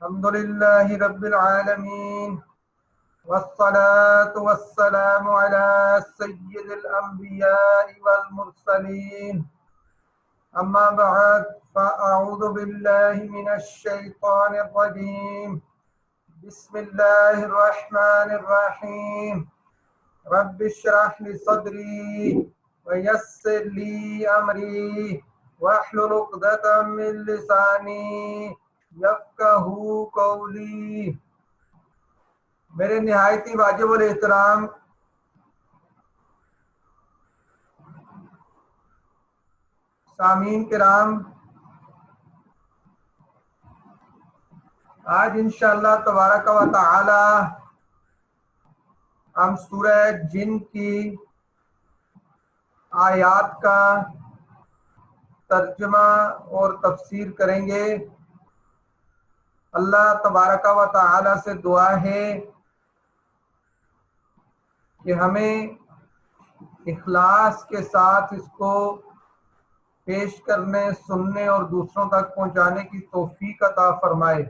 الحمد لله رب العالمين والصلاة والسلام على سيد الأنبياء والمرسلين أما بعد فأعوذ بالله من الشيطان الرجيم بسم الله الرحمن الرحيم رب اشرح لي صدري ويسر لي أمري واحلل عقدة من لساني یفقہوا قولی۔ میرے نہایتی واجب الاحترام سامعین کرام، آج انشاءاللہ تبارک و تعالی ہم سورہ جن کی آیات کا ترجمہ اور تفسیر کریں گے۔ اللہ تبارک و تعالی سے دعا ہے کہ ہمیں اخلاص کے ساتھ اس کو پیش کرنے، سننے اور دوسروں تک پہنچانے کی توفیق عطا فرمائے۔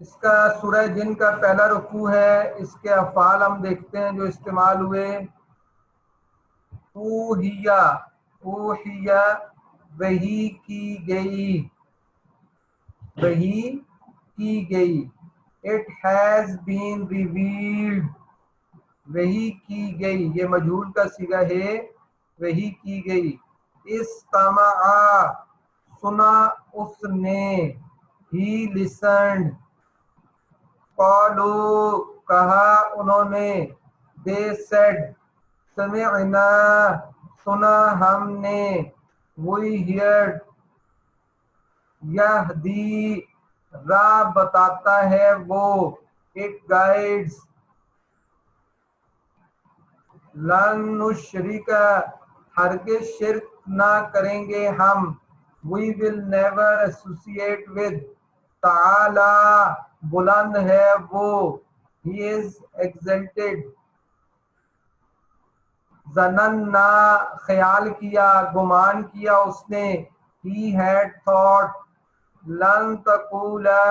اس کا سورہ جن کا پہلا رکوع ہے، اس کے افعال ہم دیکھتے ہیں جو استعمال ہوئے۔ اوحیا، اوحیا وحی کی گئی، وحی کی گئی۔ اٹ ہیز بین ریویلڈ، وحی کی گئی، یہ مجہول کا صیغہ ہے، وحی کی گئی۔ استمع، سنا اس نے، ہی لسنڈ۔ قالو، کہا انہوں نے، دے سیڈ۔ سمعنا، سنا ہم نے، وی ہیئرڈ۔ یہدی، راہ بتاتا ہے وہ، اٹ گائیڈز۔ لن نشرک، ہرگز شرک نہ کریں گے ہم، we will never associate with۔ تعالی، بلند ہے وہ، he is exalted۔ ظننا، خیال کیا، گمان کیا اس نے، he had thought۔ لن تقولا،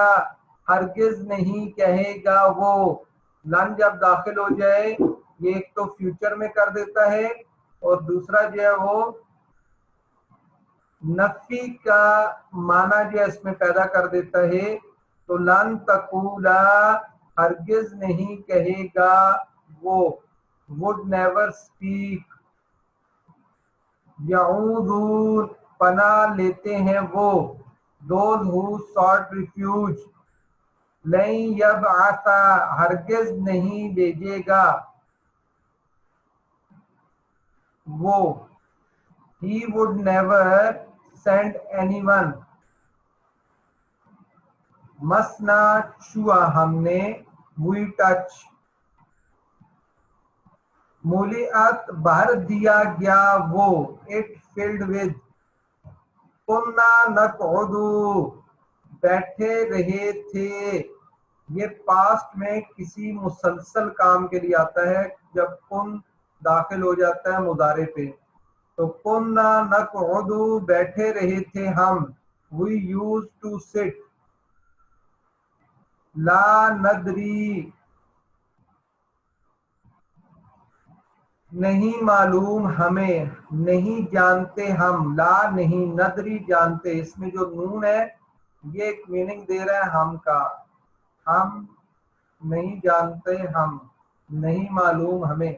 ہرگز نہیں کہے گا وہ۔ لن جب داخل ہو جائے، یہ ایک تو فیوچر میں کر دیتا ہے اور دوسرا جو ہے وہ نفی کا معنی جو ہے اس میں پیدا کر دیتا ہے۔ تو لن تقولا، ہرگز نہیں کہے گا وہ، would never speak۔ یعوذون، پناہ لیتے ہیں وہ، those who sought refuge۔ لن یبعث، ہرگز نہیں بھیجے گا وہ، he would never send anyone۔ مسنا، چھوا ہم نے، we touch۔ ملیات، بھر دیا گیا وہ، it filled with۔ کننا نقعد، بیٹھے رہے تھے۔ یہ پاسٹ میں کسی مسلسل کام کے لیے آتا ہے جب کن داخل ہو جاتا ہے مضارع پہ۔ تو کننا نقعد، بیٹھے رہے تھے ہم، we used to sit۔ لا ندری، نہیں معلوم ہمیں، نہیں جانتے ہم۔ لا نہیں، ندری جانتے، اس میں جو نون ہے یہ ایک میننگ دے رہا ہے ہم کا، ہم نہیں جانتے، ہم نہیں معلوم ہمیں۔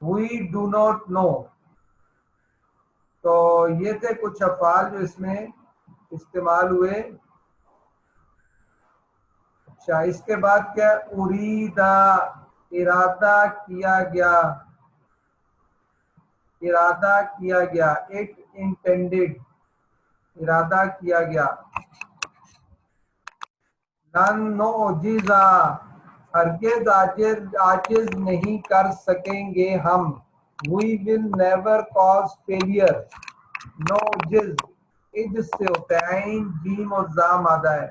we do not know۔ تو یہ تھے کچھ افعال جو اس میں استعمال ہوئے۔ اچھا، اس کے بعد کیا؟ اریدا، ارادہ کیا گیا، ارادہ کیا گیا، اٹ انٹینڈیڈ، ارادہ کیا گیا۔ لن نعجز، ہرگز عاجز نہیں کر سکیں گے ہم، we will never cause failure۔ نعجز، عجز سے ہوتا ہے، عین جیم اور زا مادہ ہے،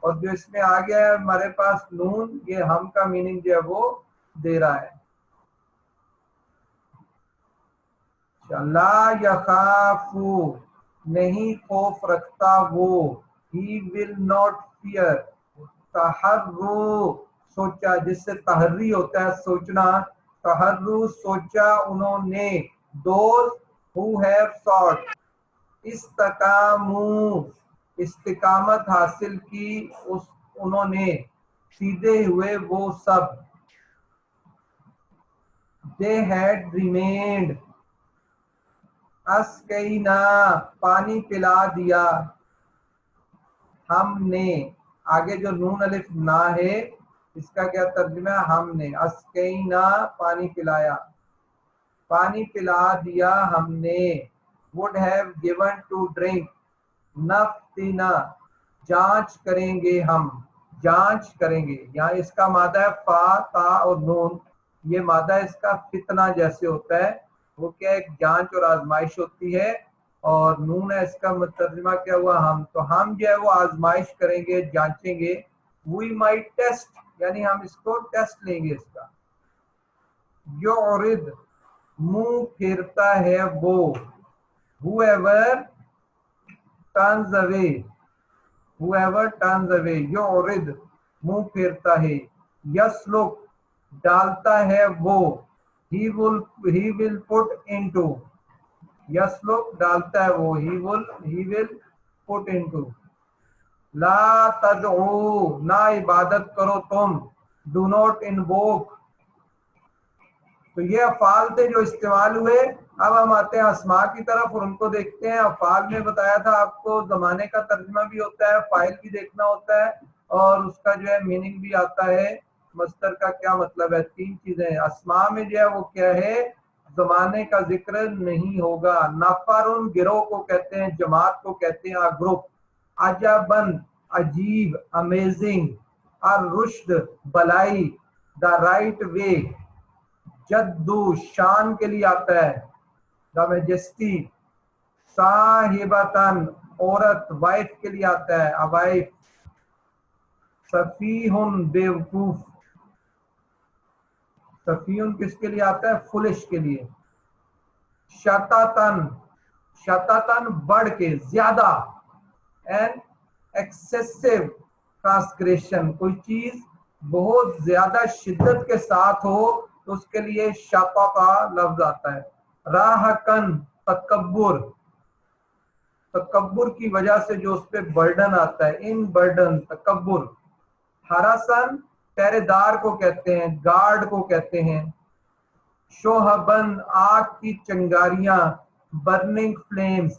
اور جو اس میں آ گیا ہے ہمارے پاس نون، یہ ہم کا میننگ جو ہے وہ دے رہا ہے۔ لا یخافو، نہیں خوف رکھتا وہ, he will not fear. تحرو سوچا, جس سے تحری ہوتا ہے سوچنا, تحرو سوچا انہوں نے, those who have sought. استقاموا استقامت حاصل کی انہوں نے, سیدھے ہوئے وہ سب. they had remained. اسقینا پانی پلا دیا ہم نے, آگے جو نون الف نا ہے اس کا کیا ترجمہ ہے, ہم نے. اسقینا پانی پلایا, پانی پلا دیا ہم نے. would have given to drink. نفتنا جانچ کریں گے ہم, جانچ کریں گے. یہاں اس کا مادہ ہے فا تا اور نون, یہ مادہ اس کا فتنہ جیسے ہوتا ہے, وہ کیا ایک جانچ اور آزمائش ہوتی ہے, اور نون ہے اس کا ترجمہ کیا ہوا ہم. تو ہم جو ہے وہ آزمائش کریں گے, جانچیں گے. we might test یعنی ہم اس کو ٹیسٹ لیں گے اس کا. یعرض منہ پھیرتا ہے وہ, whoever turns away, whoever turns away. یعرض منہ پھیرتا ہے. یسلک ڈالتا ہے وہ, he will put into. یسلک ڈالتا ہے وہ, he will put into. لا تدعو نہ عبادت کرو تم, do not invoke. تو یہ افعال تھے جو استعمال ہوئے. اب ہم آتے ہیں اسماء کی طرف اور ان کو دیکھتے ہیں. افعال میں بتایا تھا آپ کو زمانے کا ترجمہ بھی ہوتا ہے, فاعل بھی دیکھنا ہوتا ہے, اور اس کا جو ہے میننگ بھی آتا ہے, مصدر کا کیا مطلب ہے. تین چیزیں ہیں. اسماء میں جو ہے وہ کیا ہے, زمانے کا ذکر نہیں ہوگا. نفرن گروہ کو کہتے ہیں, جماعت کو کہتے ہیں, گروپ. عجبن عجیب, امیزنگ. الرشد بلائی, دا رائٹ وے. جدو شان کے لیے آتا ہے, دا میجسٹی. صاحبتن عورت, وائف کے لیے آتا ہے, ا وائف. سفیہن بیوقوف, سفیہن کس کے لیے آتا ہے, فلش کے لیے. شتاتن, شتاتن بڑھ کے, زیادہ. اینڈ ایکسیسو ٹرانسگریشن, کوئی چیز بہت زیادہ شدت کے ساتھ ہو تو اس کے لیے شاپا کا لفظ آتا ہے. راہکن تکبر, تکبر کی وجہ سے جو اس پہ برڈن آتا ہے, ان برڈن, تکبر. ہراسن پہرے دار کو کہتے ہیں, گارڈ کو کہتے ہیں. شوہبن آگ کی چنگاریاں, برننگ فلیمز.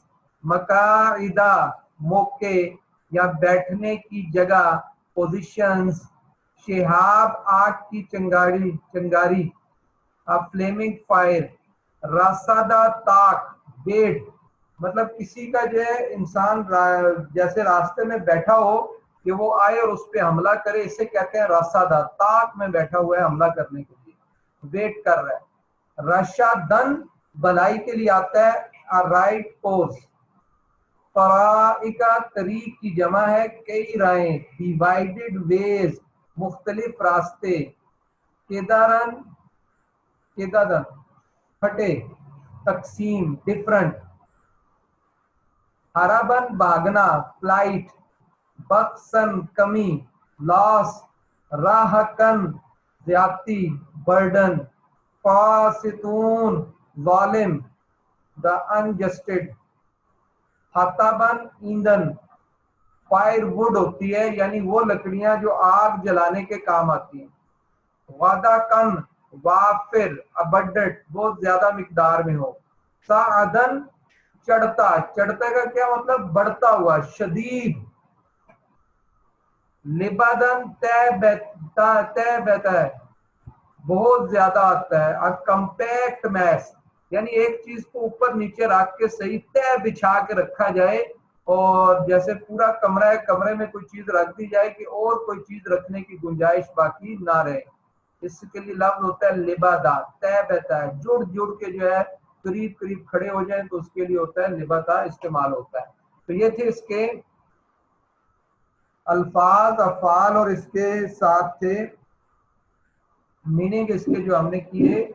مقاعدہ موقع یا بیٹھنے کی جگہ, پوزیشنز. شہاب آگ کی چنگاری, چنگاری. Fleming fire. راسادہ طاق بیٹ, مطلب کسی کا جو ہے انسان جیسے راستے میں بیٹھا ہو کہ وہ آئے اور اس پہ حملہ کرے, اسے کہتے ہیں راسادہ. طاق میں بیٹھا ہوا ہے حملہ کرنے کے لیے, ویٹ کر رہا ہے. رشادن بلائی کے لیے آتا ہے, رائٹ کورس. طرائقہ طریق کی جمع ہے, کئی رائیں. ڈیوائیڈڈ ویز مختلف راستے. کدارن, کدادن پھٹے, تقسیم, ڈفرنٹ. ہرابن بھاگنا, فلائٹ. بخسن کمی, لاس. راہکن زیادتی, برڈن. فاسطون ظالم, دا انجسٹڈ. حتابن ایندھن, فائر وڈ ہوتی ہے یعنی وہ لکڑیاں جو آگ جلانے کے کام آتی ہیں. وعدہ کن وافر, ابڈٹ, بہت زیادہ مقدار میں ہو. سعدن چڑھتا, چڑھتا کا کیا مطلب, بڑھتا ہوا, شدید. لبادن طے بہتا ہے, بہت زیادہ آتا ہے. کمپیکٹ میس یعنی ایک چیز کو اوپر نیچے رکھ کے صحیح طے بچھا کے رکھا جائے, اور جیسے پورا کمرہ ہے, کمرے میں کوئی چیز رکھ دی جائے کہ اور کوئی چیز رکھنے کی گنجائش باقی نہ رہے. اس کے لیے لفظ ہوتا ہے لبادہ, طے بہتا ہے. جڑ جڑ کے جو ہے قریب قریب کھڑے ہو جائیں تو اس کے لیے ہوتا ہے لبادہ, استعمال ہوتا ہے. تو یہ تھے اس کے الفاظ, افعال, اور اس کے ساتھ تھے میننگ اس کے جو ہم نے کیے.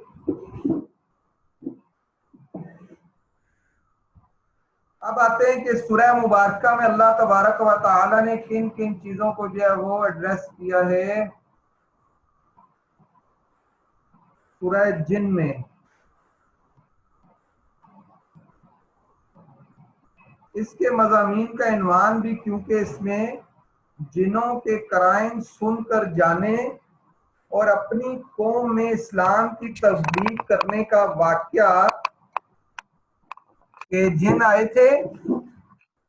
اب آتے ہیں کہ سورہ مبارکہ میں اللہ تبارک و تعالی نے کن کن چیزوں کو جو ہے وہ ایڈریس کیا ہے. سورہ جن میں اس کے مضامین کا عنوان بھی کیونکہ اس میں جنوں کے کرائم سن کر جانے اور اپنی قوم میں اسلام کی تبلیغ کرنے کا واقعہ کہ جن آئے تھے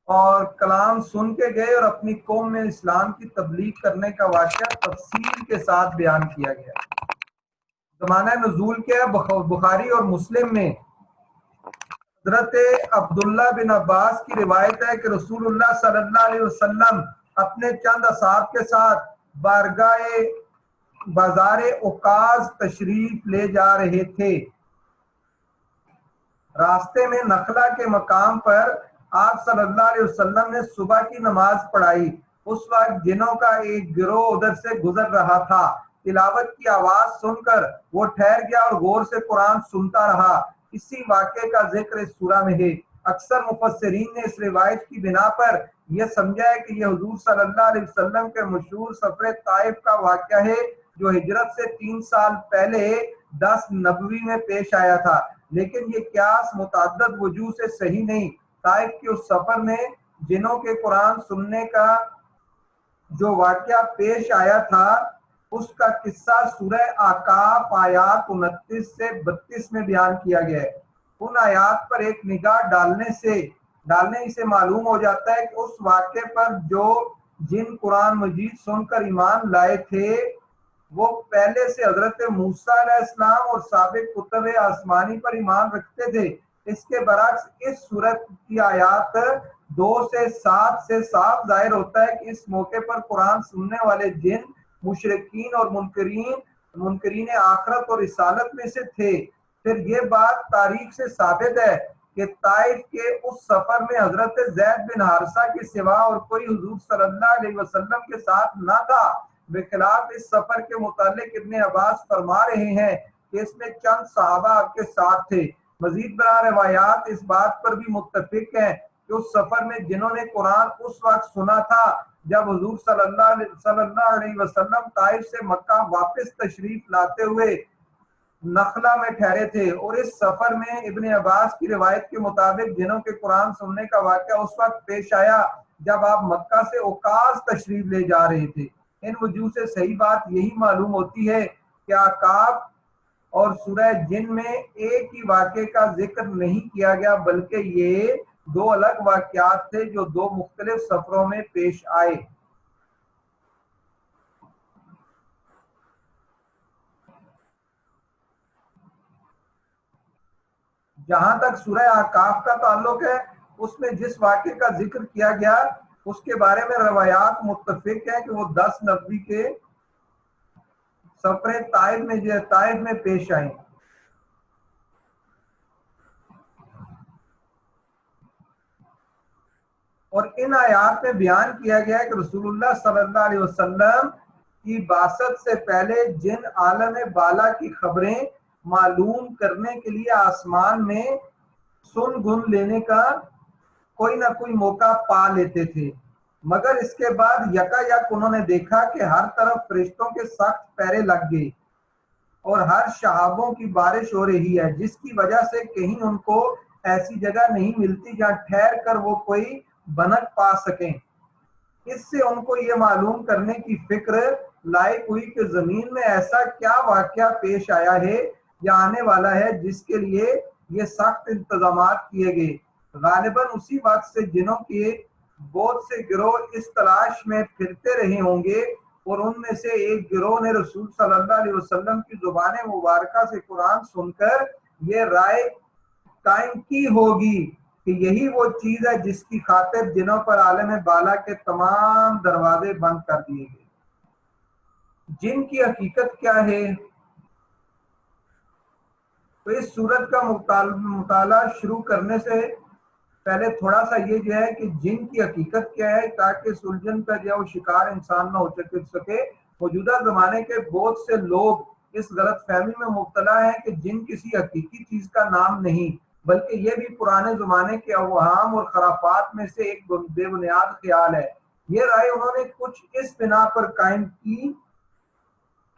اور کلام سن کے گئے اور اپنی قوم میں اسلام کی تبلیغ کرنے کا واقعہ تفصیل کے ساتھ بیان کیا گیا. زمانہ نزول کیا ہے بخاری اور مسلم میں حضرت عبداللہ بن عباس کی روایت ہے کہ رسول اللہ صلی اللہ علیہ وسلم اپنے چند اصحاب کے ساتھ بازار اوقاز تشریف لے جا رہے تھے. راستے میں نخلا کے مقام پر آپ صلی اللہ علیہ وسلم نے صبح کی نماز پڑھائی. اس وقت جنوں کا ایک گروہ ادھر سے گزر رہا تھا. تلاوت کی آواز سن کر وہ ٹھہر گیا اور غور سے قرآن سنتا رہا. اسی واقعے کا ذکر اس سورہ میں ہے. اکثر مفسرین نے اس روایت کی بنا پر یہ سمجھا ہے کہ یہ حضور صلی اللہ علیہ وسلم کے مشہور سفر طائف کا واقعہ ہے جو ہجرت سے 3 سال پہلے 10 نبوی میں پیش آیا تھا. لیکن یہ قیاس متعدد وجوہ سے صحیح نہیں. طائف کے اس سفر میں جنوں کے قرآن سننے کا جو واقعہ پیش آیا تھا اس کا قصہ سورہ اعقاف آیات 29 سے 32 میں بیان کیا گیا ہے. ان آیات پر ایک نگاہ ڈالنے سے معلوم ہو جاتا ہے کہ اس واقعے پر جو جن قرآن مجید سن کر ایمان لائے تھے وہ پہلے سے حضرت موسیٰ علیہ السلام اور سابق کتب آسمانی پر ایمان رکھتے تھے. اس کے برعکس اس سورت کی آیات 2 سے 7 سے صاف ظاہر ہوتا ہے کہ اس موقع پر قرآن سننے والے جن مشرکین اور منکرین آخرت اور رسالت میں سے تھے. پھر یہ بات تاریخ سے ثابت ہے کہ طائف کے اس سفر میں حضرت زید بن حارثہ کے سوا اور کوئی حضور صلی اللہ علیہ وسلم کے ساتھ نہ تھا. بخلاف اس سفر کے متعلق ابن عباس فرما رہے ہیں کہ اس میں چند صحابہ آپ کے ساتھ تھے. مزید برآں روایات اس بات پر بھی متفق ہیں کہ اس سفر میں جنہوں نے قرآن اس وقت سنا تھا جب حضور صلی اللہ علیہ وسلم طائف سے مکہ واپس تشریف لاتے ہوئے نخلا میں ٹھہرے تھے. اور اس سفر میں ابن عباس کی روایت کے مطابق جنوں کے قرآن سننے کا واقعہ اس وقت پیش آیا جب آپ مکہ سے اوقاز تشریف لے جا رہے تھے. ان وجوہ سے صحیح بات یہی معلوم ہوتی ہے کہ اعقاف اور سورہ جن میں ایک ہی واقعے کا ذکر نہیں کیا گیا بلکہ یہ 2 الگ واقعات تھے جو 2 مختلف سفروں میں پیش آئے. جہاں تک سورہ اعقاف کا تعلق ہے اس میں جس واقعے کا ذکر کیا گیا اس کے بارے میں روایات متفق ہیں کہ وہ 10 نبوی کے سفر طائف میں پیش آئیں. اور ان آیات میں بیان کیا گیا ہے کہ رسول اللہ صلی اللہ علیہ وسلم کی بعثت سے پہلے جن عالم بالا کی خبریں معلوم کرنے کے لیے آسمان میں سن گن لینے کا کوئی نہ کوئی موقع پا لیتے تھے، مگر اس کے بعد یکایک انہوں نے دیکھا کہ ہر طرف فرشتوں کے سخت پہرے لگ گئے اور ہر شہابوں کی بارش ہو رہی ہے، جس کی وجہ سے کہیں ان کو ایسی جگہ نہیں ملتی جہاں ٹھہر کر وہ کوئی بنک پا سکیں. اس سے ان کو یہ معلوم کرنے کی فکر لائق ہوئی کہ زمین میں ایسا کیا واقعہ پیش آیا ہے یا آنے والا ہے جس کے لیے یہ سخت انتظامات کیے گئے. غالباً اسی وقت سے جنوں کے بہت سے گروہ اس تلاش میں پھرتے رہے ہوں گے اور ان میں سے ایک گروہ نے رسول صلی اللہ علیہ وسلم کی زبان مبارکہ سے قرآن سن کر یہ رائے قائم کی ہوگی کہ یہی وہ چیز ہے جس کی خاطر جنوں پر عالم بالا کے تمام دروازے بند کر دیے گئے. جن کی حقیقت کیا ہے؟ تو اس صورت کا مطالعہ شروع کرنے سے پہلے تھوڑا سا یہ جو ہے کہ جن کی حقیقت کیا ہے تاکہ سلجھن کا جو وہ شکار انسان نہ ہو سکے. موجودہ زمانے کے بہت سے لوگ اس غلط فہمی میں مبتلا ہیں کہ جن کسی حقیقی چیز کا نام نہیں بلکہ یہ بھی پرانے زمانے کے اوہام اور خرافات میں سے ایک بے بنیاد خیال ہے۔ یہ رائے انہوں نے کچھ اس بنا پر قائم کی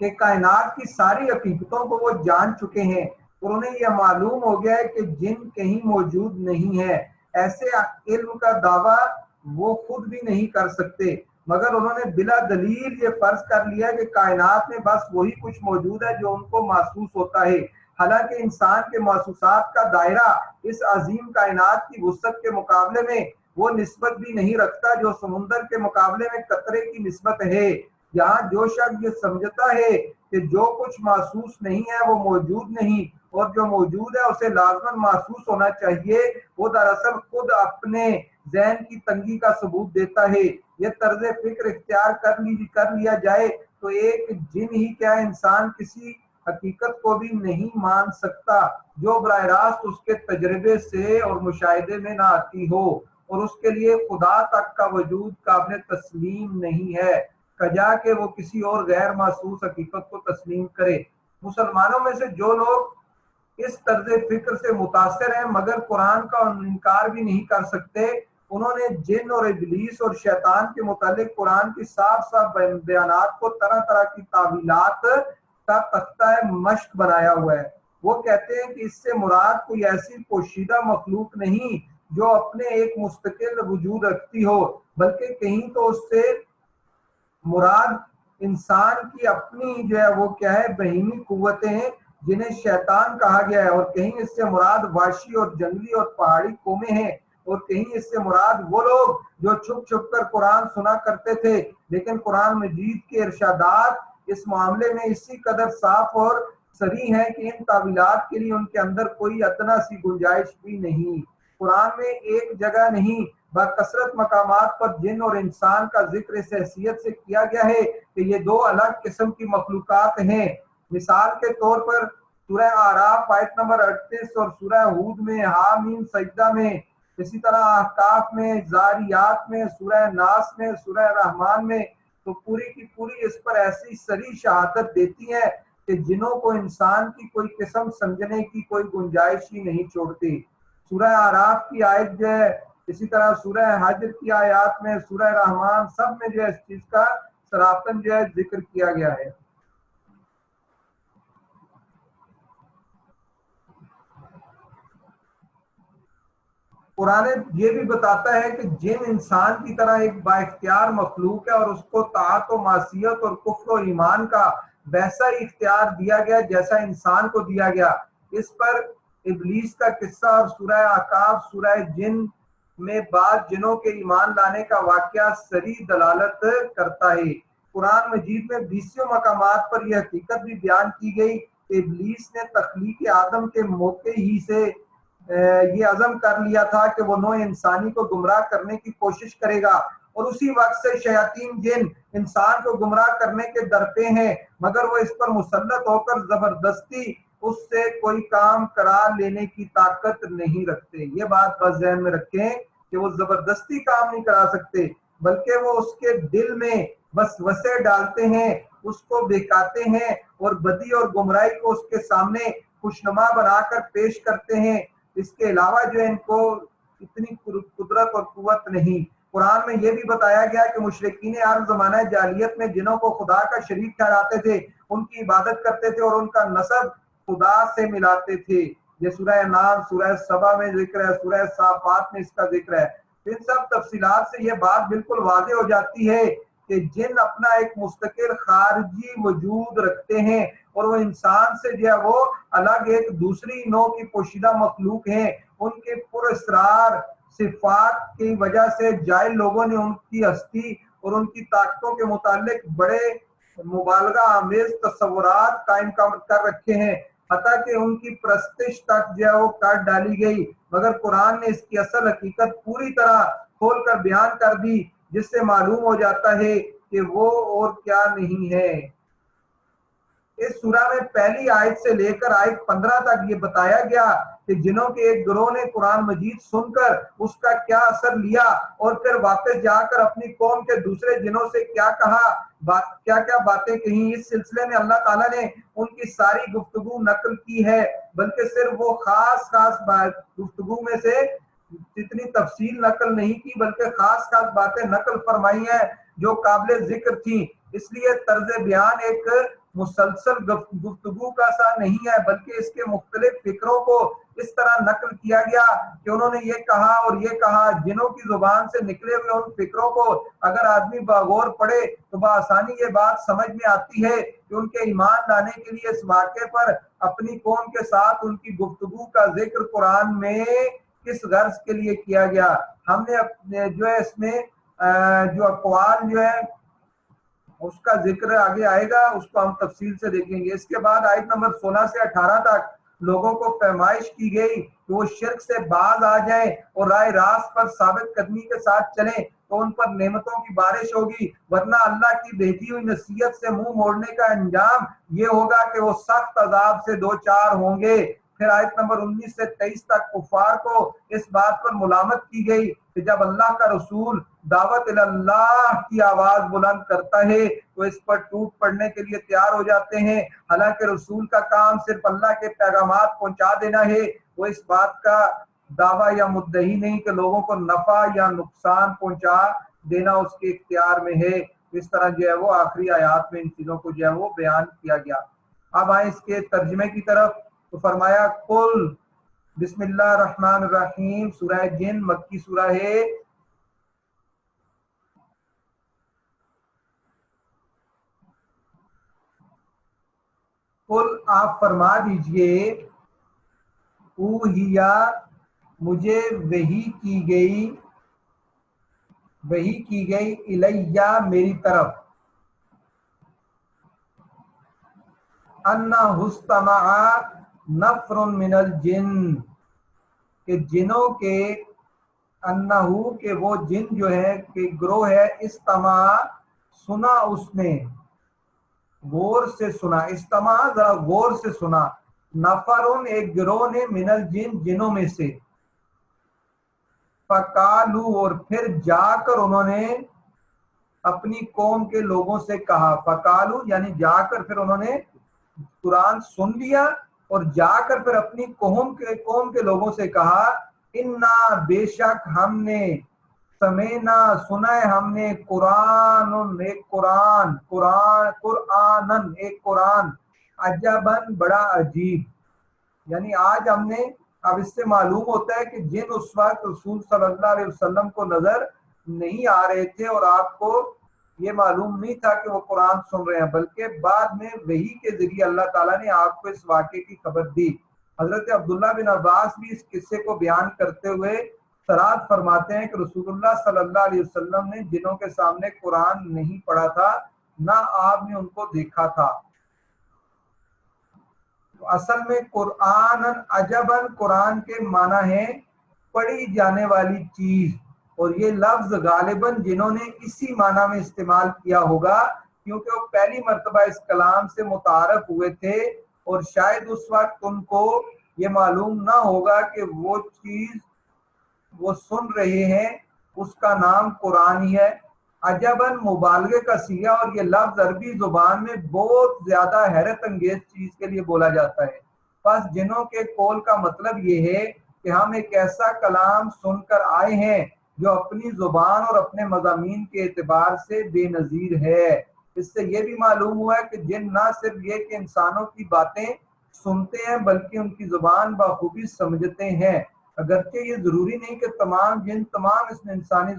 کہ کائنات کی ساری حقیقتوں کو وہ جان چکے ہیں اور انہیں یہ معلوم ہو گیا ہے کہ جن کہیں موجود نہیں ہے۔ ایسے علم کا دعویٰ وہ خود بھی نہیں کر سکتے، مگر انہوں نے بلا دلیل یہ فرض کر لیا کہ کائنات میں بس وہی کچھ موجود ہے جو ان کو محسوس ہوتا ہے، حالانکہ انسان کے محسوسات کا دائرہ اس عظیم کائنات کی وسعت کے مقابلے میں وہ نسبت بھی نہیں رکھتا جو سمندر کے مقابلے میں قطرے کی نسبت ہے۔ یہاں جو شخص یہ سمجھتا ہے کہ جو کچھ محسوس نہیں ہے وہ موجود نہیں اور جو موجود ہے اسے لازماً محسوس ہونا چاہیے، وہ دراصل خود اپنے ذہن کی تنگی کا ثبوت دیتا ہے۔ یہ طرز فکر اختیار کر لیا جائے تو ایک جن ہی کیا انسان کسی حقیقت کو بھی نہیں مان سکتا جو براہ راست اس کے تجربے سے اور مشاہدے میں نہ آتی ہو، اور اس کے لیے خدا تک کا وجود قابل تسلیم نہیں ہے کجا کہ وہ کسی اور غیر محسوس حقیقت کو تسلیم کرے۔ مسلمانوں میں سے جو لوگ اس طرز فکر سے متاثر ہیں مگر قرآن کا انکار بھی نہیں کر سکتے، انہوں نے جن اور ابلیس اور شیطان کے متعلق قرآن کی صاف صاف بیانات کو طرح طرح کی تعویلات کا تختہ مشق بنایا ہوا ہے۔ وہ کہتے ہیں کہ اس سے مراد کوئی ایسی پوشیدہ مخلوق نہیں جو اپنے ایک مستقل وجود رکھتی ہو، بلکہ کہیں تو اس سے مراد انسان کی اپنی جو ہے وہ کیا ہے بہیمی قوتیں ہیں جنہیں شیطان کہا گیا ہے، اور کہیں اس سے مراد وحشی اور جنگلی اور پہاڑی قومیں ہیں، اور کہیں اس سے مراد وہ لوگ جو چھپ چھپ کر قرآن سنا کرتے تھے۔ لیکن قرآن مجید کے ارشادات اس معاملے میں اسی قدر صاف اور صریح ہیں کہ ان تعویلات کے لیے ان کے اندر کوئی ادنا سی گنجائش بھی نہیں۔ قرآن میں ایک جگہ نہیں بکثرت مقامات پر جن اور انسان کا ذکر اس حیثیت سے کیا گیا ہے کہ یہ دو الگ قسم کی مخلوقات ہیں۔ مثال کے طور پر سورہ اعراف آیت نمبر 38 اور سورہ ہود میں حامیم سجدہ میں، اسی طرح احقاف میں، زاریات میں، سورہ ناس میں، سورہ رحمان میں، تو پوری کی پوری اس پر ایسی صریح شہادت دیتی ہے کہ جنوں کو انسان کی کوئی قسم سمجھنے کی کوئی گنجائش ہی نہیں چھوڑتی۔ سورہ اعراف کی آیت جو ہے، اسی طرح سورہ حجر کی آیات میں، سورہ رحمان، سب میں جو ہے اس چیز کا صراحتاً جو ہے ذکر کیا گیا ہے۔ قرآن یہ بھی بتاتا ہے کہ جن انسان کی طرح ایک با اختیار مخلوق ہے اور اس کو طاعت و معصیت اور کفر و ایمان کا ویسا ہی اختیار دیا گیا جیسا انسان کو دیا گیا۔ اس پر ابلیس کا قصہ اور سورہ احقاف، سورہ جن میں بعض جنوں کے ایمان لانے کا واقعہ صریح دلالت کرتا ہے۔ قرآن مجید میں 20 مقامات پر یہ حقیقت بھی بیان کی گئی کہ ابلیس نے تخلیق آدم کے موقع ہی سے یہ عزم کر لیا تھا کہ وہ نوع انسانی کو گمراہ کرنے کی کوشش کرے گا، اور اسی وقت سے شیاطین جن انسان کو گمراہ کرنے کے درپے ہیں، مگر وہ اس پر مسلط ہو کر زبردستی اس سے کوئی کام کرا لینے کی طاقت نہیں رکھتے۔ یہ بات بس ذہن میں رکھیں کہ وہ زبردستی کام نہیں کرا سکتے، بلکہ وہ اس کے دل میں وسوسے ڈالتے ہیں، اس کو بہکاتے ہیں اور بدی اور گمراہی کو اس کے سامنے خوشنما بنا کر پیش کرتے ہیں۔ اس کے علاوہ جو ان کو اتنی قدرت اور قوت نہیں۔ قرآن میں یہ بھی بتایا گیا کہ مشرکین عرب زمانہ جاہلیت میں جنوں کو خدا کا شریک ٹھہراتے تھے، ان کی عبادت کرتے تھے اور ان کا نسب خدا سے ملاتے تھے۔ یہ سورہ نام، سورہ سبا میں ذکر ہے، سورہ صافات میں اس کا ذکر ہے۔ ان سب تفصیلات سے یہ بات بالکل واضح ہو جاتی ہے کہ جن اپنا ایک مستقل خارجی وجود رکھتے ہیں اور وہ انسان سے جو ہے وہ الگ ایک دوسری نوع کی پوشیدہ مخلوق ہیں۔ ان کے پر اسرار صفات کی وجہ سے جاہل لوگوں نے ان کی ہستی اور ان کی طاقتوں کے متعلق بڑے مبالغہ آمیز تصورات قائم کر رکھے ہیں، حتیٰ کہ ان کی پرستش تک جو ہے وہ کر ڈالی گئی، مگر قرآن نے اس کی اصل حقیقت پوری طرح کھول کر بیان کر دی، جس سے معلوم ہو جاتا ہے کہ وہ اور کیا نہیں ہے۔ اس سورہ میں پہلی آیت سے لے کر آیت 15 تک یہ بتایا گیا کہ جنوں کے ایک گروہ نے قرآن مجید سن کر اس کا کیا اثر لیا اور پھر واپس جا کر اپنی قوم کے دوسرے جنوں سے کیا کہا، کیا کیا باتیں کہیں۔ اس سلسلے میں اللہ تعالیٰ نے ان کی ساری گفتگو نقل کی ہے، بلکہ صرف وہ خاص گفتگو میں سے اتنی تفصیل نقل نہیں کی، بلکہ خاص باتیں نقل فرمائی ہیں جو قابل ذکر تھیں۔ اس لیے طرز بیان ایک مسلسل گفتگو کا سا نہیں ہے، بلکہ اس کے مختلف فکروں کو اس طرح نقل کیا گیا کہ انہوں نے یہ کہا اور یہ کہا۔ جنوں کی زبان سے نکلے ہوئے ان فکروں کو اگر آدمی باغور پڑھے تو بآسانی یہ بات سمجھ میں آتی ہے کہ ان کے ایمان لانے کے لیے اس واقعے پر اپنی قوم کے ساتھ ان کی گفتگو کا ذکر قرآن میں کس غرض کے لیے کیا گیا۔ ہم نے جو ہے اس میں جو اقوال جو ہے اس کا ذکر آگے آئے گا، اس کو ہم تفصیل سے دیکھیں گے۔ اس کے بعد آیت نمبر 16 سے 18 تک لوگوں کو پیمائش کی گئی کہ وہ شرک سے باز آ جائیں اور راہ راست پر ثابت قدمی کے ساتھ چلیں تو ان پر نعمتوں کی بارش ہوگی، ورنہ اللہ کی بھیجی ہوئی نصیحت سے منہ موڑنے کا انجام یہ ہوگا کہ وہ سخت عذاب سے دوچار ہوں گے۔ پھر آیت نمبر 19 سے 23 تک کفار کو اس بات پر ملامت کی گئی کہ جب اللہ کا رسول دعوت اللہ کی آواز بلند کرتا ہے تو اس پر ٹوٹ پڑنے کے لیے تیار ہو جاتے ہیں، حالانکہ رسول کا کام صرف اللہ کے پیغامات پہنچا دینا ہے۔ وہ اس بات کا دعویٰ یا مدعی نہیں کہ لوگوں کو نفع یا نقصان پہنچا دینا اس کے اختیار میں ہے۔ اس طرح جو ہے وہ آخری آیات میں ان چیزوں کو جو ہے وہ بیان کیا گیا۔ اب آئیں اس کے ترجمے کی طرف۔ تو فرمایا قل بسم اللہ الرحمن الرحیم، سورہ جن مکی سورہ ہے۔ قل آپ فرما دیجئے، اوہیا مجھے وحی کی گئی الیہ میری طرف، انہ استمع نفر من الجن کہ جنوں کے انہو کہ وہ جن جو ہے کہ گروہ ہے، استمع سنا اس نے، غور سے سنا، استمع ذرا غور سے سنا، نفرون ایک گروہ نے، من الجن جنوں میں سے، فقالو اور پھر جا کر انہوں نے اپنی قوم کے لوگوں سے کہا، فقالو یعنی جا کر پھر انہوں نے قرآن سن لیا اور جا کر پھر اپنی قوم کے لوگوں سے کہا، انا بے شک ہم نے، سمینا سنا ہے ہم نے، قرآن ایک قرآن عجباً بڑا عجیب، یعنی آج ہم نے، اب اس سے معلوم ہوتا ہے کہ جن اس وقت رسول صلی اللہ علیہ وسلم کو نظر نہیں آ رہے تھے اور آپ کو یہ معلوم نہیں تھا کہ وہ قرآن سن رہے ہیں، بلکہ بعد میں وحی کے ذریعے اللہ تعالیٰ نے آپ کو اس واقعے کی خبر دی۔ حضرت عبداللہ بن عباس بھی اس قصے کو بیان کرتے ہوئے سراد فرماتے ہیں کہ رسول اللہ صلی اللہ علیہ وسلم نے جنوں کے سامنے قرآن نہیں پڑھا تھا، نہ آپ نے ان کو دیکھا تھا۔ اصل میں قرآن عجباً قرآن کے معنی ہے پڑھی جانے والی چیز، اور یہ لفظ غالباً جنہوں نے اسی معنی میں استعمال کیا ہوگا کیونکہ وہ پہلی مرتبہ اس کلام سے متعارف ہوئے تھے اور شاید اس وقت ان کو یہ معلوم نہ ہوگا کہ وہ چیز وہ سن رہے ہیں اس کا نام قرآن ہی ہے۔ عجباً مبالغے کا صیغہ، اور یہ لفظ عربی زبان میں بہت زیادہ حیرت انگیز چیز کے لیے بولا جاتا ہے۔ بس جنوں کے قول کا مطلب یہ ہے کہ ہم ایک ایسا کلام سن کر آئے ہیں جو اپنی زبان اور اپنے مضامین کے اعتبار سے بے نظیر ہے۔ اس سے یہ بھی معلوم ہوا ہے کہ جن نہ صرف یہ کہ انسانوں کی باتیں سنتے ہیں بلکہ ان کی زبان بخوبی سمجھتے ہیں، اگرچہ یہ ضروری نہیں کہ تمام جن تمام اس انسانی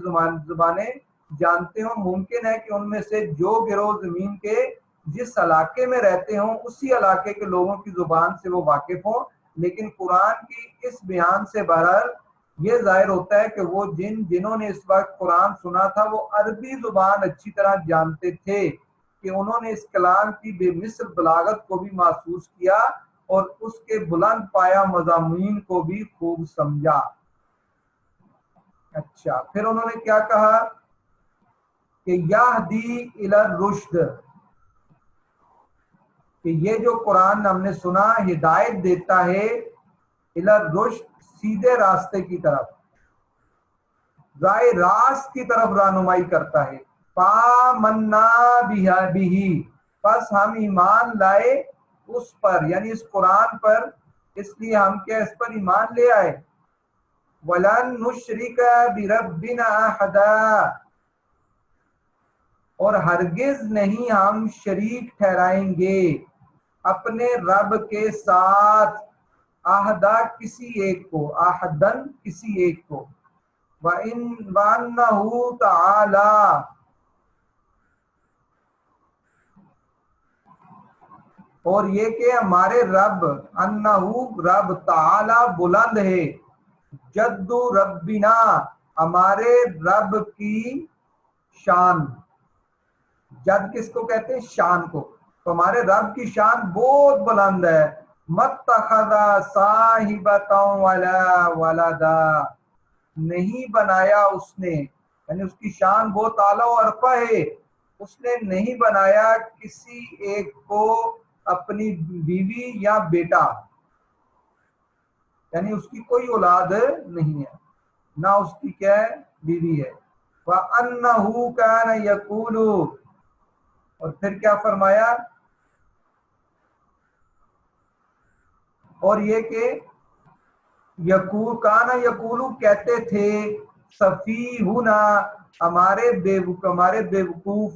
زبانیں جانتے ہوں۔ ممکن ہے کہ ان میں سے جو گروہ زمین کے جس علاقے میں رہتے ہوں اسی علاقے کے لوگوں کی زبان سے وہ واقف ہوں، لیکن قرآن کی اس بیان سے بہرحال یہ ظاہر ہوتا ہے کہ وہ جنہوں نے اس وقت قرآن سنا تھا وہ عربی زبان اچھی طرح جانتے تھے کہ انہوں نے اس کلام کی بے مثل بلاغت کو بھی محسوس کیا اور اس کے بلند پایہ مضامین کو بھی خوب سمجھا۔ اچھا، پھر انہوں نے کیا کہا کہ یہدی الی الرشد، کہ یہ جو قرآن ہم نے سنا ہدایت دیتا ہے الی الرشد، سیدھے راستے کی طرف، راہ راست کی طرف رہنمائی کرتا ہے. فآمنا بِهِ، پس ہم ایمان لائے اس پر، یعنی اس قرآن پر، اس لیے ہم کیا اس پر ایمان لے آئے. وَلَن نُشْرِكَ بِرَبِّنَا أَحَدًا، اور ہرگز نہیں ہم شریک ٹھہرائیں گے اپنے رب کے ساتھ احدا کسی ایک کو، احدن کسی ایک کو. وَإِنَّهُ تَعَالَى، اور یہ کہ ہمارے رب، انہو رب، تعالی بلند ہے، جد ربنا ہمارے رب کی شان. جد کس کو کہتے ہیں؟ شان کو. تو ہمارے رب کی شان بہت بلند ہے. متخذ صاحبۃ ولا ولدا، نہیں بنایا اس نے، یعنی اس کی شان بہت اعلیٰ و عرفہ ہے، اس نے نہیں بنایا کسی ایک کو اپنی بیوی یا بیٹا، یعنی اس کی کوئی اولاد نہیں ہے، نہ اس کی کیا ہے؟ بیوی ہے. وَأَنَّهُ كَانَ يَقُولُ، اور پھر کیا فرمایا؟ اور یہ کہ کانا یقولو کہتے تھے، سفیہنا ہمارے بیوقوف،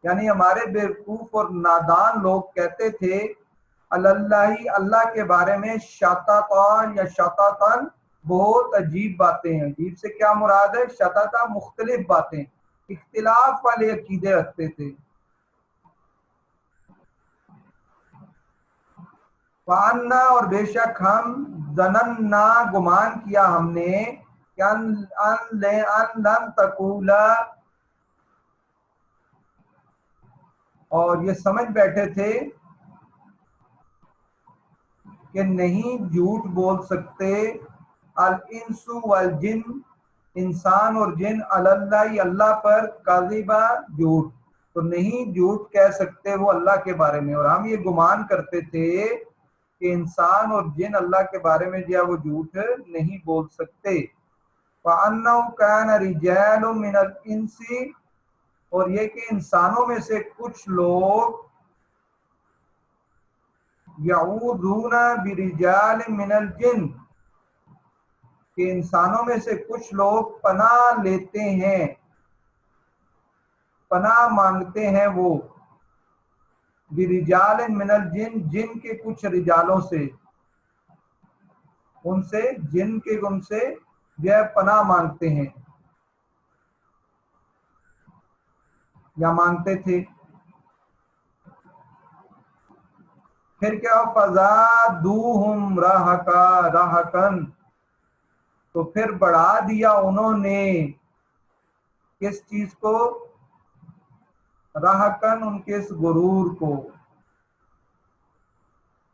یعنی ہمارے بیوقوف اور نادان لوگ کہتے تھے، اللہ اللہ کے بارے میں، شططان یا شططن بہت عجیب باتیں ہیں. عجیب سے کیا مراد ہے؟ شططا مختلف باتیں، اختلاف والے عقیدے رکھتے تھے. فَأَنَّا، اور بے شک ہم، ظننا گمان کیا ہم نے، کہ ان لن تقول، اور یہ سمجھ بیٹھے تھے کہ نہیں جھوٹ بول سکتے، الانس والجن انسان اور جن، اللہ اللہ پر، کاذبا جھوٹ، تو نہیں جھوٹ کہہ سکتے وہ اللہ کے بارے میں. اور ہم یہ گمان کرتے تھے کہ انسان اور جن اللہ کے بارے میں جو ہے وہ جھوٹ نہیں بول سکتے. فَأَنَّهُ كَانَ رِجَالٌ مِّنَ الْإِنسِ، اور یہ کہ انسانوں میں سے کچھ لوگ، یعوذون برجال من الجن، کہ انسانوں میں سے کچھ لوگ پناہ لیتے ہیں، پناہ مانگتے ہیں وہ، برجال من الجن، جن کے کچھ رجالوں سے، ان سے جن کے ان سے جو ہے پناہ مانگتے ہیں یا مانگتے تھے. پھر کیا؟ فزادوہم رہقن، تو پھر بڑھا دیا انہوں نے کس چیز کو؟ رہقن، ان کے اس غرور کو.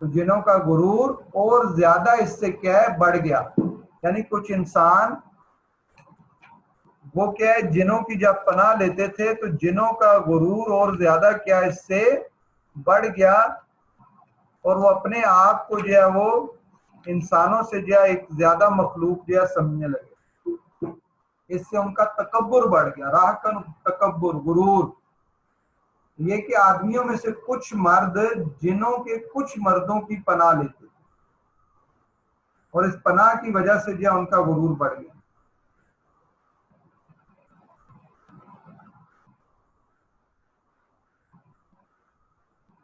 تو جنوں کا غرور اور زیادہ اس سے کیا ہے؟ بڑھ گیا. یعنی کچھ انسان وہ کیا ہے؟ جنوں کی جب پناہ لیتے تھے تو جنوں کا غرور اور زیادہ کیا اس سے بڑھ گیا، اور وہ اپنے آپ کو جو ہے وہ انسانوں سے جو ہے ایک زیادہ مخلوق جو ہے سمجھنے لگے. اس سے ان کا تکبر بڑھ گیا. راہکن تکبر، غرور. یہ کہ آدمیوں میں سے کچھ مرد جنوں کے کچھ مردوں کی پناہ لیتے تھے، اور اس پناہ کی وجہ سے جو ان کا غرور بڑھ گیا.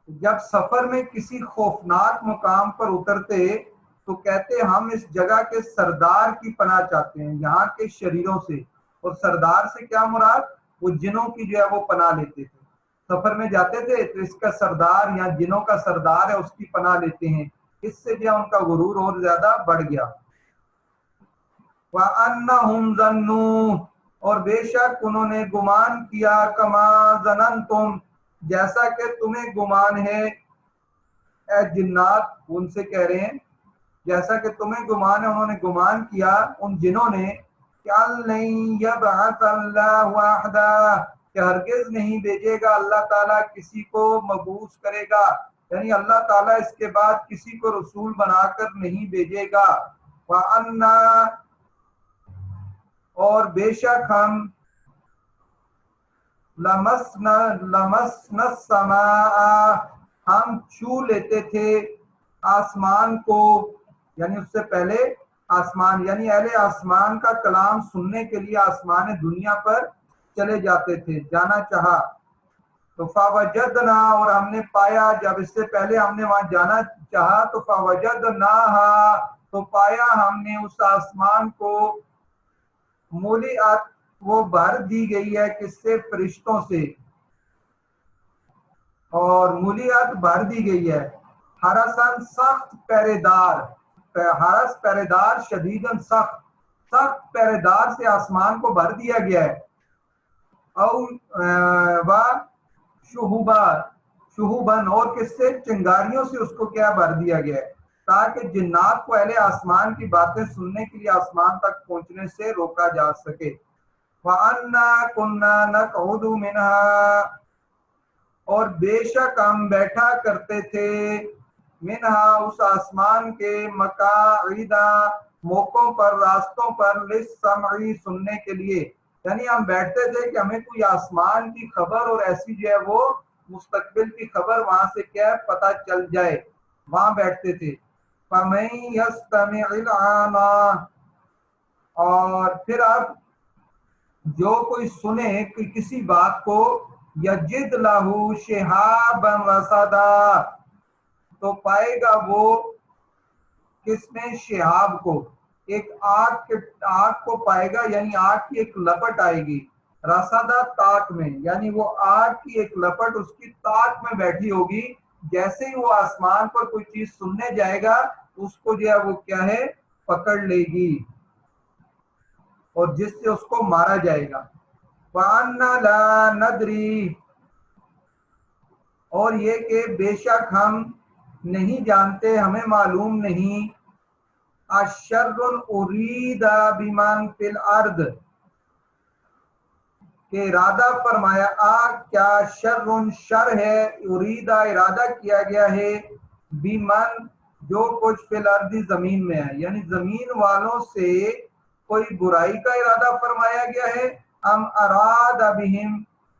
جب سفر میں کسی خوفناک مقام پر اترتے تو کہتے ہم اس جگہ کے سردار کی پناہ چاہتے ہیں، یہاں کے شریروں سے. اور سردار سے کیا مراد؟ وہ جنوں کی جو ہے وہ پناہ لیتے تھے. سفر میں جاتے تھے تو اس کا سردار یا جنوں کا سردار ہے اس کی پناہ لیتے ہیں. اس سے جو ان کا غرور اور زیادہ بڑھ گیا. وَأَنَّهُمْ ظَنُّوا، اور بے شک انہوں نے گمان کیا، کما ظننتم، جیسا کہ تمہیں گمان ہے. اے جنات، ان سے کہہ رہے ہیں جیسا کہ تمہیں گمان ہے، انہوں نے گمان کیا ان جنوں نے، کہ لَن يَبْعَثَ اللَّهُ أَحَدًا، کہ ہرگز نہیں بھیجے گا اللہ تعالیٰ کسی کو، مبعوث کرے گا یعنی اللہ تعالیٰ اس کے بعد کسی کو رسول بنا کر نہیں بھیجے گا۔ وَأَنَّا، اور بے شک ہم لمسنا السماء، ہم چھو لیتے تھے آسمان کو، یعنی اس سے پہلے آسمان، یعنی اہل آسمان کا کلام سننے کے لیے آسمان دنیا پر چلے جاتے تھے، جانا چاہا تو فوجدنا، اور ہم نے پایا، جب اس سے پہلے ہم نے وہاں جانا چاہا تو فوجدناہا، تو پایا ہم نے اس آسمان کو مولیات، وہ بھر دی گئی ہے کس سے؟ فرشتوں سے، اور مولیات بھر دی گئی ہے، حرسن سخت پہرے دار، حرس پہرے دار، شدیدن سخت، سخت پہرے دار سے آسمان کو بھر دیا گیا ہے، او و شہوبا، شہوبن، اور کس سے؟ چنگاریوں سے اس کو کیا بھر دیا گیا ہے، تاکہ جنات کو اہل آسمان کی باتیں سننے کے لیے آسمان تک پہنچنے سے روکا جا سکے۔ وَأَنَّا كُنَّا نَقْعُدُ مِنْهَا، اور بے شک ہم بیٹھا کرتے تھے، منہا، اس آسمان کے، مقاعد، موقعوں پر، راستوں پر، للسمع، سننے کے لیے، یعنی ہم بیٹھتے تھے کہ ہمیں کوئی آسمان کی خبر اور ایسی جو ہے وہ مستقبل کی خبر وہاں سے کیا ہے پتہ چل جائے، وہاں بیٹھتے تھے۔ فَمَن يَسْتَمِعِ الْآنَ، اور پھر اب جو کوئی سنے کہ کسی بات کو، یجد لہو شہابا رصدا، تو پائے گا وہ کس میں؟ شہاب کو، ایک آگ کو پائے گا، یعنی آگ کی ایک لپٹ آئے گی، رصدا طاق میں، یعنی وہ آگ کی ایک لپٹ اس کی طاق میں بیٹھی ہوگی، جیسے ہی وہ آسمان پر کوئی چیز سننے جائے گا اس کو جو ہے وہ کیا ہے پکڑ لے گی، اور جس سے اس کو مارا جائے گا۔ وَأَنَّا لَا نَدْرِي، اور یہ کہ بے شک ہم نہیں جانتے، ہمیں معلوم نہیں، اَشَرٌ أُرِيدَ بِمَنْ فِي الْأَرْضِ، کہ ارادہ فرمایا کیا، شر شر ہے، اریدہ ارادہ کیا گیا ہے، بیمن جو کچھ فی الارض زمین میں ہے، یعنی زمین والوں سے کوئی برائی کا ارادہ فرمایا گیا ہے، ام اراد بہم،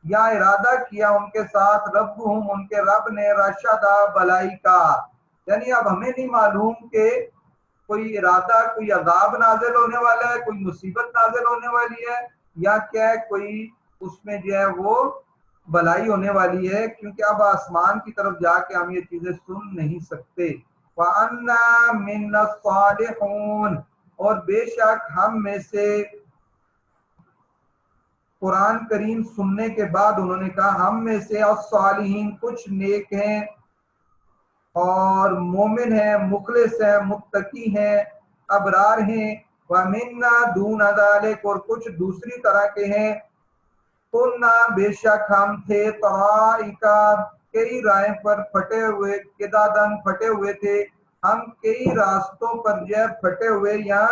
یا ارادہ کیا ان کے ساتھ، ربہم، ان کے رب نے، رشدہ، بلائی کا، یعنی اب ہمیں نہیں معلوم کہ کوئی ارادہ، کوئی عذاب نازل ہونے والا ہے، کوئی مصیبت نازل ہونے والی ہے، یا کیا ہے کوئی اس میں جو ہے وہ بلائی ہونے والی ہے، کیونکہ اب آسمان کی طرف جا کے ہم یہ چیزیں سن نہیں سکتے۔ وَأَنَّا مِنَّا الصَّالِحُونَ، اور بے شک ہم میں سے، قرآن کریم سننے کے بعد انہوں نے کہا ہم میں سے الصالحین، کچھ نیک ہیں اور مومن ہیں، مخلص ہیں، متقی ہیں، ابرار ہیں، وَمِنَّا دُونَ ذَلِكَ، اور کچھ دوسری طرح کے ہیں، کُنَّا، بے شک ہم تھے، طرائقہ، کئی رائے پر پھٹے ہوئے، قدادن، پھٹے ہوئے تھے، ہم کئی راستوں پر جو ہے پھٹے ہوئے، یا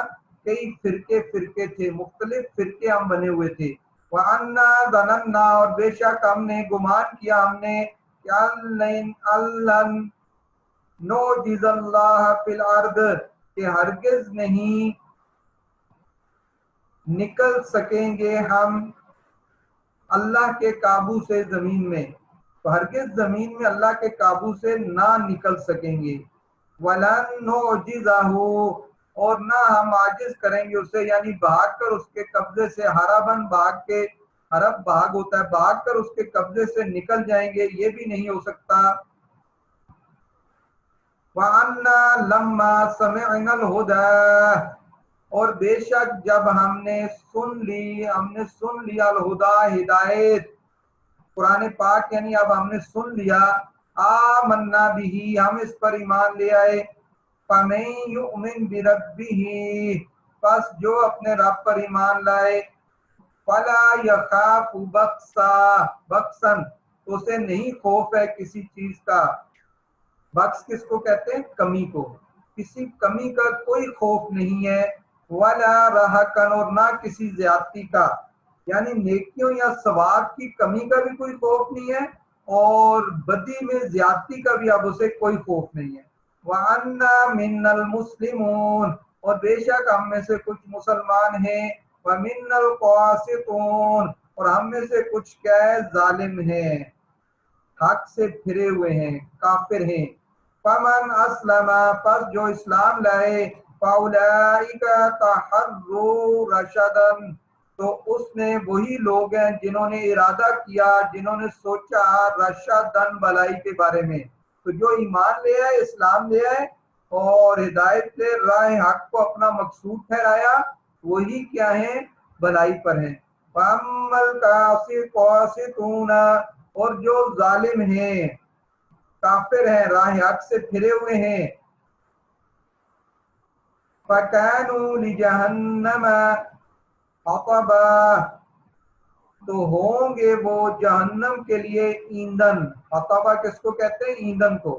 کئی فرقے تھے، مختلف فرقے ہم بنے ہوئے تھے۔ وَأَنَّا ظَنَنَّا، اور بے شک ہم نے گمان کیا، ہم نے کہ أَلَّن نُعْجِزَ اللَّهَ فِي الْأَرْضِ، کہ ہرگز نہیں نکل سکیں گے ہم اللہ کے قابو سے زمین میں، تو ہرگز زمین میں اللہ کے قابو سے نہ نکل سکیں گے۔ وَلَن نُعْجِزَهُ، اور نہ ہم عاجز کریں گے اسے، یعنی بھاگ کر اس کے قبضے سے، ہربن، بھاگ کے، ہرب بھاگ ہوتا ہے، بھاگ کر اس کے قبضے سے نکل جائیں گے، یہ بھی نہیں ہو سکتا۔ وَأَنَّا لَمَّا سَمِعْنَا الْهُدَىٰ، اور بے شک جب ہم نے سن لیا الہدا، ہدایت، قرآن پاک، یعنی اب ہم نے سن لیا، آمنا بھی، ہم اس پر ایمان لے آئے، فَمَن يُؤْمِن بِرَبِّهِ، پس جو اپنے رب پر ایمان لائے، فَلَا يَخَافُ بَخْسًا، اسے نہیں خوف ہے کسی چیز کا، بخس کس کو کہتے ہیں؟ کمی کو، کسی کمی کا کوئی خوف نہیں ہے، وَلَا رَحَقًا، اور نہ کسی زیادتی کا، یعنی نیکیوں یا ثواب کی کمی کا بھی کوئی خوف نہیں ہے، اور بدی میں زیادتی کا بھی اب اسے کوئی خوف نہیں ہے۔ وَأَنَّا مِنَّ الْمُسْلِمُونَ، اور بے شک ہم میں سے کچھ مسلمان ہیں، وَمِنَّ الْقَاسِطُونَ، اور ہم میں سے کچھ کیا ہے ظالم ہیں، حق سے پھرے ہوئے ہیں، کافر ہیں۔ فَمَنْ أَسْلَمَ، پس جو اسلام لائے، فَأُولَئِكَ تَحَرُّوا رَشَدًا، تو اس نے وہی لوگ ہیں جنہوں نے ارادہ کیا، جنہوں نے سوچا رشدن بھلائی کے بارے میں۔ تو جو ایمان لے آئے، اسلام لے آئے اور ہدایت سے راہ حق کو اپنا مقصود ٹھہرایا، وہی کیا ہیں بھلائی پر ہیں۔ فَأَمَّا الْقَاسِطُونَ، اور جو ظالم ہیں، کافر ہیں، راہ حق سے پھرے ہوئے ہیں، فَكَانُوا لِجَهَنَّمَ حَطَبًا، تو ہوں گے وہ جہنم کے لیے ایندھن۔ حطبہ کس کو کہتے ہیں؟ ایندھن کو۔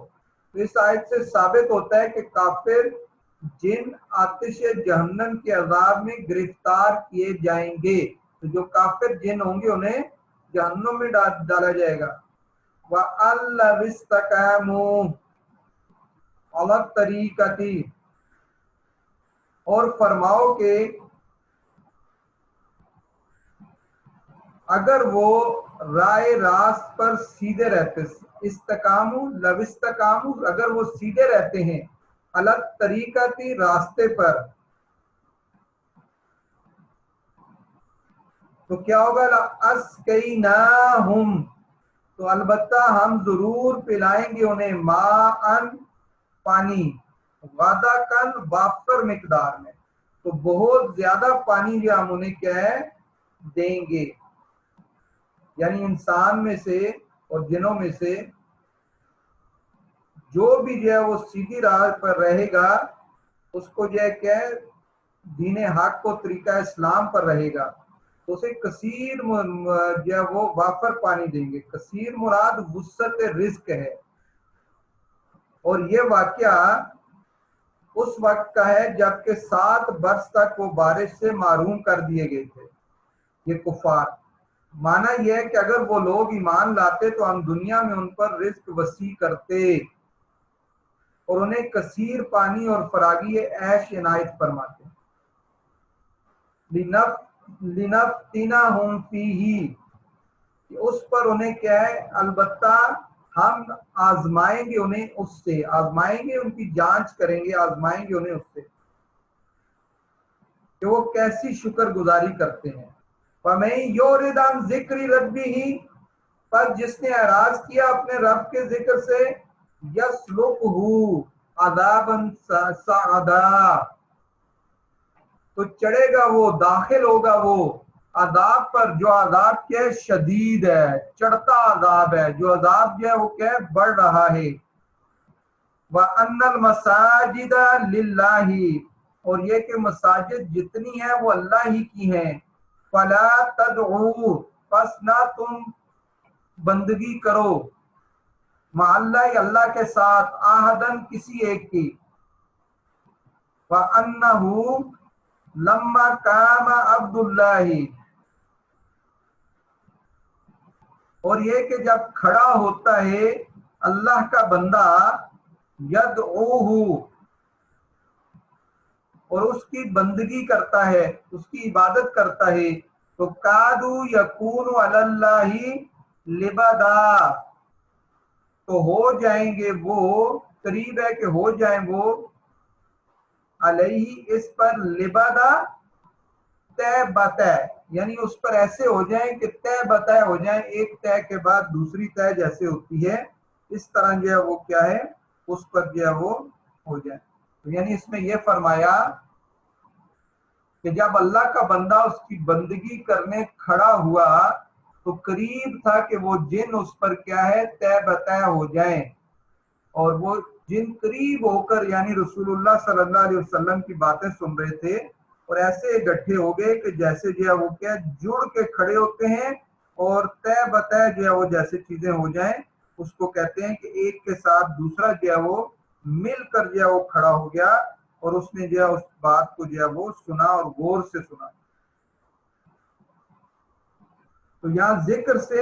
تو اس آیت سے ثابت ہوتا ہے کہ کافر جن آتش جہنم کے عذاب میں گرفتار کیے جائیں گے۔ تو جو کافر جن ہوں گے انہیں جہنم میں ڈالا جائے گا۔ وَأَلَّوِ اسْتَقَامُوا عَلَى الطَّرِيقَةِ، اور فرماؤ کہ اگر وہ رائے راست پر سیدھے رہتے، استقامو لو استقامو، اگر وہ سیدھے رہتے ہیں، الگ طریقہ تھی راستے پر، تو کیا ہوگا؟ اسقیناہم، تو البتہ ہم ضرور پلائیں گے انہیں، ماءً پانی، غدقاً وافر مقدار میں، تو بہت زیادہ پانی جو ہم انہیں کیا ہے دیں گے۔ یعنی انسان میں سے اور جنوں میں سے جو بھی جو ہے وہ سیدھی راہ پر رہے گا، اس کو جو ہے کیا ہے دین حق کو طریقہ اسلام پر رہے گا، تو اسے کثیر جو ہے وہ وافر پانی دیں گے۔ کثیر مراد وسعت رزق ہے، اور یہ واقعہ اس وقت کا ہے جبکہ 7 برس تک وہ بارش سے محروم کر دیے گئے تھے یہ کفار۔ معنی یہ ہے کہ اگر وہ لوگ ایمان لاتے تو ہم دنیا میں ان پر رزق وسیع کرتے اور انہیں کثیر پانی اور فراگی عیش عنایت فرماتے۔ لِنَفْتِنَهُمْ فِيهِ، کہ اس پر انہیں کیا ہے البتہ ہم آزمائیں گے انہیں اس سے، آزمائیں گے ان کی جانچ کریں گے، آزمائیں گے انہیں اس سے کہ وہ کیسی شکر گزاری کرتے ہیں۔ فَمَن يُعْرِضْ عَنْ ذِكْرِ رَبِّهِ، پر جس نے اعراض کیا اپنے رب کے ذکر سے، يَسْلُكْهُ عَذَابًا صَعَدًا، تو چڑھے گا وہ، داخل ہوگا وہ عذاب پر، جو عذاب کیا ہے شدید ہے، چڑھتا عذاب ہے، جو عذاب جو ہے وہ کیا ہے بڑھ رہا ہے۔ وَأَنَّ الْمَسَاجِدَ لِلَّهِ، اور یہ کہ مساجد جتنی ہیں وہ اللہ ہی کی ہیں۔ فَلَا تَدْعُوا، پس نہ تم بندگی کرو، مع اللہ اللہ کے ساتھ، احدن کسی ایک کی۔ وَأَنَّهُ لَمَّا قَامَ عَبْدُ اللَّهِ، اور یہ کہ جب کھڑا ہوتا ہے اللہ کا بندہ، یدعوہ، اور اس کی بندگی کرتا ہے، اس کی عبادت کرتا ہے، تو کادو یکون علی اللہ لبدا، تو ہو جائیں گے وہ، قریب ہے کہ ہو جائیں وہ، علیہ اس پر، لبدا طے بطے، یعنی اس پر ایسے ہو جائیں کہ طے بطے ہو جائیں، ایک طے کے بعد دوسری طے جیسے ہوتی ہے اس طرح جو ہے وہ کیا ہے اس پر جو ہے وہ ہو جائے۔ یعنی اس میں یہ فرمایا کہ جب اللہ کا بندہ اس کی بندگی کرنے کھڑا ہوا تو قریب تھا کہ وہ جن اس پر کیا ہے طے بطے ہو جائیں، اور وہ جن قریب ہو کر یعنی رسول اللہ صلی اللہ علیہ وسلم کی باتیں سن رہے تھے، اور ایسے اکٹھے ہو گئے کہ جیسے جو ہے وہ کیا جڑ کے کھڑے ہوتے ہیں، اور طے بطے جو ہے وہ جیسے چیزیں ہو جائیں اس کو کہتے ہیں کہ ایک کے ساتھ دوسرا جو ہے وہ مل کر جو ہے وہ کھڑا ہو گیا، اور اس نے جو ہے اس بات کو جو ہے وہ سنا اور غور سے سنا۔ تو یہاں ذکر سے